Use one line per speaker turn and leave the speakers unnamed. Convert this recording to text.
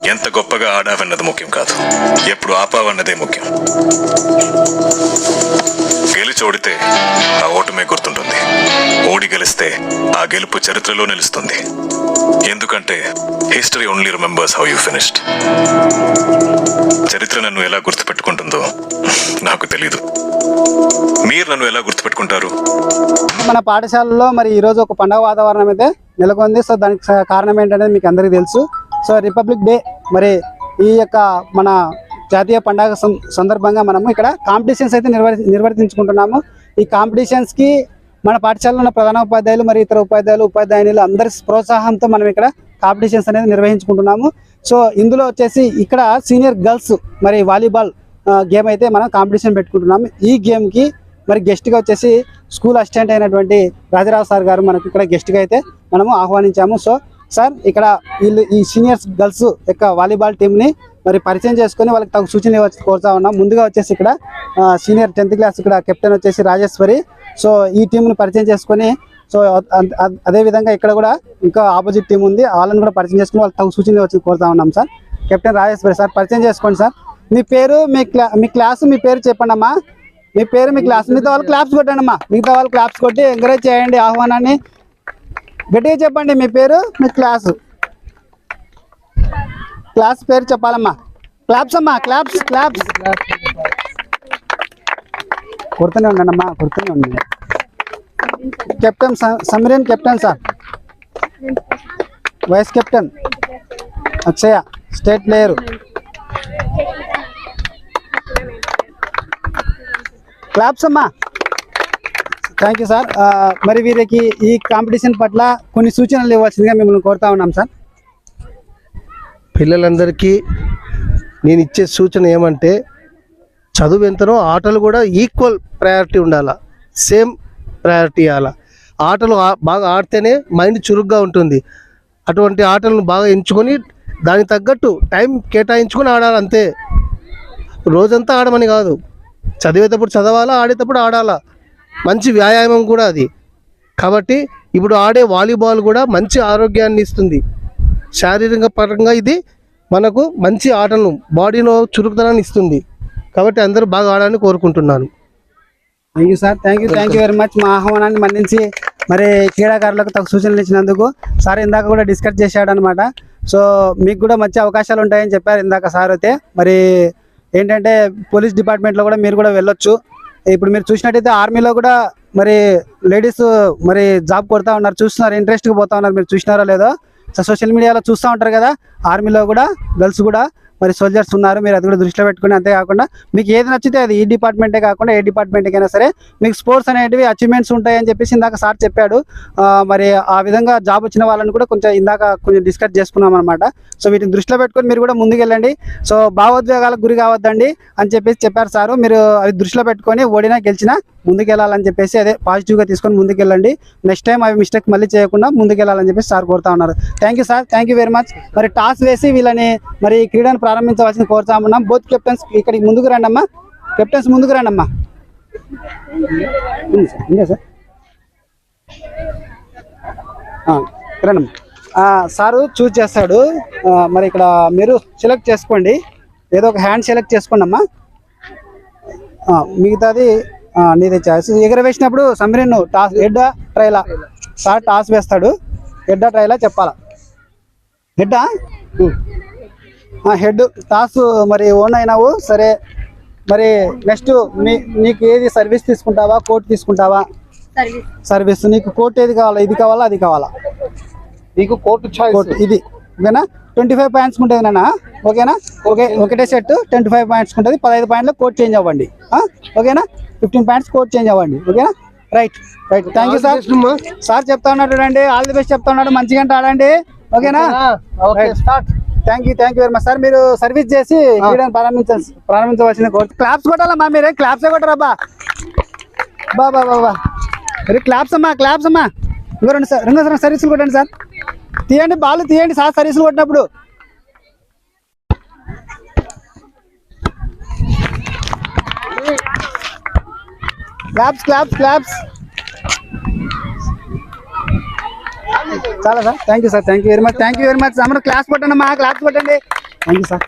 ఎంత గొప్పగా ఆడావన్నది ముఖ్యం కాదు, ఎప్పుడు ఆపావన్నదే ముఖ్యం. గెలిచి ఓడితే ఆ ఓటమే గుర్తుంటుంది, ఓడి గెలిస్తే ఆ గెలుపు చరిత్రలో నిలుస్తుంది. ఎందుకంటే history only remembers how you finished. చరిత్ర నన్ను ఎలా గుర్తుపెట్టుకుంటుందో నాకు తెలీదు. మీరు నన్ను ఎలా గుర్తుపెట్టుకుంటారు?
మన పాఠశాలలో మరి ఈరోజు ఒక పండుగ వాతావరణం అయితే నెలకొంది. సో దానికి కారణం ఏంటనేది మీకు అందరికీ తెలుసు. సో రిపబ్లిక్ డే మరి ఈ యొక్క మన జాతీయ పండుగ సందర్భంగా మనము ఇక్కడ కాంపిటీషన్స్ అయితే నిర్వర్తించుకుంటున్నాము. ఈ కాంపిటీషన్స్కి మన పాఠశాలలో ఉన్న ప్రధాన ఉపాధ్యాయులు మరి ఇతర ఉపాధ్యాయులు అందరి ప్రోత్సాహంతో మనం ఇక్కడ కాంపిటీషన్స్ అనేది నిర్వహించుకుంటున్నాము. సో ఇందులో వచ్చేసి ఇక్కడ సీనియర్ గర్ల్స్ మరి వాలీబాల్ గేమ్ అయితే మనం కాంపిటీషన్ పెట్టుకుంటున్నాము. ఈ గేమ్కి మరి గెస్ట్గా వచ్చేసి స్కూల్ అసిస్టెంట్ అయినటువంటి రాజరావు సార్ గారు మనకు ఇక్కడ గెస్ట్గా అయితే మనము ఆహ్వానించాము. సో సార్ ఇక్కడ ఈ సీనియర్స్ గర్ల్స్ యొక్క వాలీబాల్ టీంని మరి పరిచయం చేసుకొని వాళ్ళకి తగు సూచనలు కోరుతా ఉన్నాం. ముందుగా వచ్చేసి ఇక్కడ సీనియర్ 10th క్లాస్ ఇక్కడ కెప్టెన్ వచ్చేసి రాజేశ్వరి. సో ఈ టీంని పరిచయం చేసుకొని సో అదేవిధంగా ఇక్కడ కూడా ఇంకా ఆపోజిట్ టీం ఉంది, వాళ్ళని కూడా పరిచయం చేసుకుని వాళ్ళకి తగు సూచనలు వచ్చి కోరుతా ఉన్నాం. సార్ కెప్టెన్ రాజేశ్వరి సార్ పరిచయం చేసుకోండి. సార్ మీ పేరు, మీ క్లాసు, మీ పేరు చెప్పండి అమ్మా. మీ పేరు, మీ క్లాస్, మిగతా వాళ్ళు క్లాప్స్ కొట్టండి అమ్మా. మిగతా వాళ్ళు క్లాప్స్ కొట్టి ఎంకరేజ్ చేయండి ఆహ్వానాన్ని. గట్టిగా చెప్పండి మీ పేరు, మీ క్లాసు. క్లాస్ పేరు చెప్పాలమ్మా. క్లాప్స్ అమ్మా, క్లాప్స్. కొడుతూనే ఉండండి అమ్మా, కొడుతూనే ఉండండి. Captain Sameeran captain sir, vice captain Akshaya state player. Claps అమ్మా. Thank you sir. మరి వీరికి ఈ కాంపిటీషన్ పట్ల కొన్ని సూచనలు ఇవ్వాల్సిందిగా మిమ్మల్ని కోరుతా ఉన్నాం సార్.
పిల్లలందరికీ నేను ఇచ్చే సూచన ఏమంటే చదువు ఎంతనో ఆటలు కూడా ఈక్వల్ ప్రయారిటీ ఉండాలా, సేమ్ ప్రయారిటీ ఇవ్వాలా. ఆటలు బాగా ఆడితేనే మైండ్ చురుగ్గా ఉంటుంది. అటువంటి ఆటలను బాగా ఎంచుకొని దానికి తగ్గట్టు టైం కేటాయించుకొని ఆడాలి అంతే. రోజంతా ఆడమని కాదు, చదివేటప్పుడు చదవాలా, ఆడేటప్పుడు ఆడాలా. మంచి వ్యాయామం కూడా అది. కాబట్టి ఇప్పుడు ఆడే వాలీబాల్ కూడా మంచి ఆరోగ్యాన్ని ఇస్తుంది. శారీరక పరంగా ఇది మనకు మంచి ఆటలను, బాడీలో చురుకుదనాన్ని ఇస్తుంది. కాబట్టి అందరూ బాగా ఆడాలని కోరుకుంటున్నాను.
Thank you sir. Thank you very much. మా ఆహ్వానాన్ని మన్నించి మరి క్రీడాకారులకు తగు సూచనలు ఇచ్చినందుకు. సార్ ఇందాక కూడా డిస్కస్ చేశాడు అనమాట. సో మీకు కూడా మంచి అవకాశాలు ఉంటాయని చెప్పారు ఇందాక సార్ అయితే. మరి ఏంటంటే పోలీస్ డిపార్ట్మెంట్లో కూడా మీరు కూడా వెళ్ళొచ్చు. ఇప్పుడు మీరు చూసినట్టయితే ఆర్మీలో కూడా మరి లేడీస్ మరి జాబ్ కొడతా ఉన్నారు, చూస్తున్నారు, ఇంట్రెస్ట్గా పోతా ఉన్నారు. మీరు చూసినారో లేదో సోషల్ మీడియాలో చూస్తూ ఉంటారు కదా. ఆర్మీలో కూడా గర్ల్స్ కూడా మరి సోల్జర్స్ ఉన్నారు. మీరు అది కూడా దృష్టిలో పెట్టుకుని, అంతేకాకుండా మీకు ఏది నచ్చితే అది, ఈ డిపార్ట్మెంటే కాకుండా ఏ డిపార్ట్మెంట్కైనా సరే మీకు స్పోర్ట్స్ అనేటివి అచీవ్మెంట్స్ ఉంటాయని చెప్పేసి ఇందాక సార్ చెప్పాడు. మరి ఆ విధంగా జాబ్ వచ్చిన వాళ్ళని కూడా కొంచెం డిస్కస్ చేసుకున్నాం అనమాట. సో వీటిని దృష్టిలో పెట్టుకొని మీరు కూడా ముందుకెళ్ళండి. సో భావోద్వేగాలకు గురి కావద్దండి అని చెప్పేసి చెప్పారు సారు. మీరు అవి దృష్టిలో పెట్టుకొని ఓడినా గెలిచినా ముందుకెళ్ళాలని చెప్పేసి అదే పాజిటివ్గా తీసుకొని ముందుకెళ్ళండి. నెక్స్ట్ టైం అవి మిస్టేక్ మళ్ళీ చేయకుండా ముందుకెళ్ళాలని చెప్పేసి సార్ కోరుతా ఉన్నారు. Thank you sir. Thank you very much. మరి టాస్ వేసి వీళ్ళని మరి క్రీడను ప్రారంభించవలసింది కోరుతా ఉన్నాం. బోత్ కెప్టెన్స్ ఇక్కడికి ముందుకు రండి అమ్మా. కెప్టెన్స్ ముందుకు రండి అమ్మా. సార్ రండి. సారు చూస్ చేస్తాడు. మరి ఇక్కడ మీరు సెలెక్ట్ చేసుకోండి, ఏదో ఒక హ్యాండ్ సెలెక్ట్ చేసుకోండి అమ్మా. మిగతాది నీదే చాయిస్. ఎగరవేసినప్పుడు సమీరన్ టాస్ హెడ్డా ట్రైలా? సార్ టాస్ వేస్తాడు, హెడ్డా ట్రైలా చెప్పాలా? హెడ్డా? హెడ్. టాస్ మరి ఓన్ అయినావు సరే. మరి నెక్స్ట్ నీకు ఏది సర్వీస్ తీసుకుంటావా, కోర్టు తీసుకుంటావా? సర్వీస్. నీకు కోర్టు ఏది కావాలా, ఇది కావాలా, అది కావాలా? నీకు కోర్టు ఇది ఓకేనా? 25 పాయింట్స్ ఉంటుంది నాన్న, ఓకేనా? ఒకటే సెట్ 25 పాయింట్స్ ఉంటుంది. 15 పాయింట్లు కోర్ట్ చేంజ్ అవ్వండి, ఓకేనా? 15 పాయింట్స్ కోర్ట్ చేంజ్ అవ్వండి, ఓకేనా? Right. Thank you sir. Sir చెప్తా ఉన్నాడు అండి, ఆల్ ది బెస్ట్ చెప్తా ఉన్నాడు, మంచిగా ఆడండి, ఓకేనా? Thank you very much sir. మీరు సర్వీస్ చేసి క్రీడను ప్రారంభించవలసిన కోర్టు. క్లాప్స్ కొట్టాలమ్మా, మీరే క్లాప్సే కొట్టరాబా. బాబా మరి క్లాప్స్ అమ్మా. ఇంకో రెండు సర్వీసులు కొట్టండి సార్. తీయండి, బాల్ తీయండి సార్ సర్వీసులు కొట్టినప్పుడు. క్లాప్స్. చాలా sir. Thank you sir. Thank you very much. అందరూ క్లాస్ కొట్టండి అమ్మా, క్లాప్స్ కొట్టండి. Thank you sir.